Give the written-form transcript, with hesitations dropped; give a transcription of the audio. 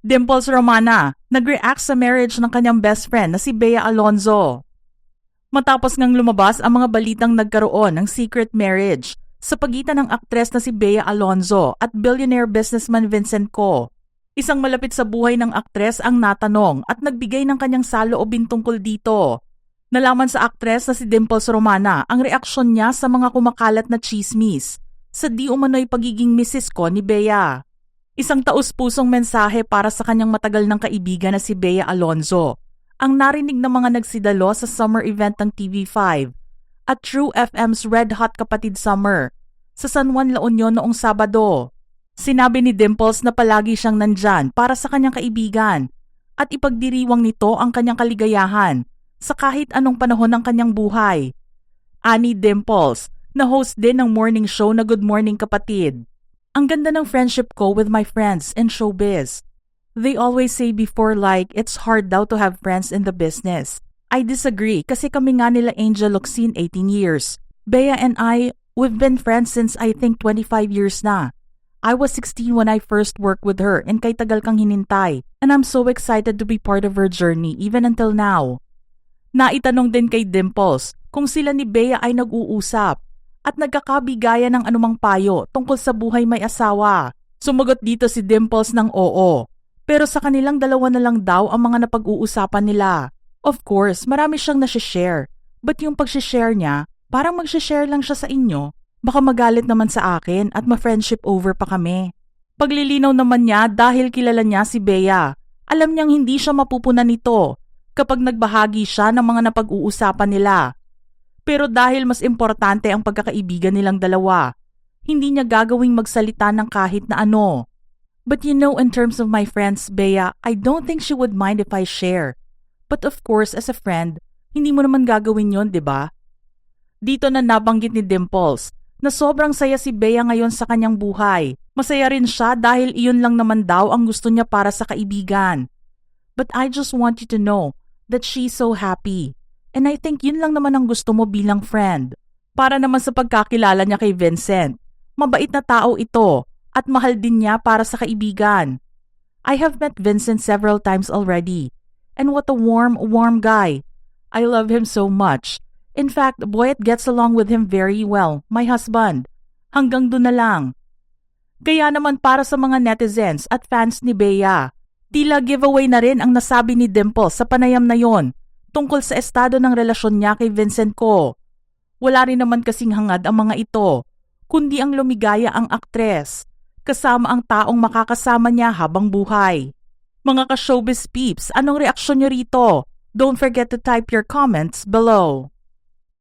Dimples Romana, nag-react sa marriage ng kanyang best friend na si Bea Alonzo. Matapos ngang lumabas ang mga balitang nagkaroon ng secret marriage sa pagitan ng aktres na si Bea Alonzo at billionaire businessman Vincent Co. Isang malapit sa buhay ng aktres ang natanong at nagbigay ng kanyang saloobin tungkol dito. Nalaman sa aktres na si Dimples Romana ang reaksyon niya sa mga kumakalat na chismis sa di umano'y pagiging Mrs. Co ni Bea. Isang taus-pusong mensahe para sa kanyang matagal ng kaibigan na si Bea Alonzo ang narinig ng mga nagsidalo sa summer event ng TV5 at True FM's Red Hot Kapatid Summer sa San Juan, La Union noong Sabado. Sinabi ni Dimples na palagi siyang nandyan para sa kanyang kaibigan at ipagdiriwang nito ang kanyang kaligayahan sa kahit anong panahon ng kanyang buhay. Ani Dimples, na host din ng morning show na Good Morning Kapatid. Ang ganda ng friendship ko with my friends in showbiz. They always say before like it's hard daw to have friends in the business. I disagree kasi kami nga nila Angel Locsin 18 years. Bea and I, we've been friends since I think 25 years na. I was 16 when I first worked with her and kay tagal kang hinintay. And I'm so excited to be part of her journey even until now. Naitanong din kay Dimples kung sila ni Bea ay nag-uusap at nagkakabigayan ng anumang payo tungkol sa buhay may asawa. Sumagot dito si Dimples ng oo. Pero sa kanilang dalawa na lang daw ang mga napag-uusapan nila. Of course, marami siyang nasishare. But yung pag-share niya, parang mag-share lang siya sa inyo. Baka magalit naman sa akin at ma-friendship over pa kami. Paglilinaw naman niya dahil kilala niya si Bea. Alam niyang hindi siya mapupunan nito kapag nagbahagi siya ng mga napag-uusapan nila. Pero dahil mas importante ang pagkakaibigan nilang dalawa, hindi niya gagawing magsalita ng kahit na ano. But you know, in terms of my friends, Bea, I don't think she would mind if I share. But of course, as a friend, hindi mo naman gagawin yon, di ba? Dito na nabanggit ni Dimples na sobrang saya si Bea ngayon sa kanyang buhay. Masaya rin siya dahil iyon lang naman daw ang gusto niya para sa kaibigan. But I just want you to know that she's so happy. And I think yun lang naman ang gusto mo bilang friend. Para naman sa pagkakilala niya kay Vincent, mabait na tao ito at mahal din niya para sa kaibigan. I have met Vincent several times already. And what a warm guy. I love him so much. In fact, Boyet gets along with him very well, my husband. Hanggang doon na lang. Kaya naman para sa mga netizens at fans ni Bea, tila giveaway na rin ang nasabi ni Dimples sa panayam na yon tungkol sa estado ng relasyon niya kay Vincent Co. Wala rin naman kasing hangad ang mga ito, kundi ang lumigaya ang aktres, kasama ang taong makakasama niya habang buhay. Mga ka-showbiz peeps, anong reaksyon niyo rito? Don't forget to type your comments below.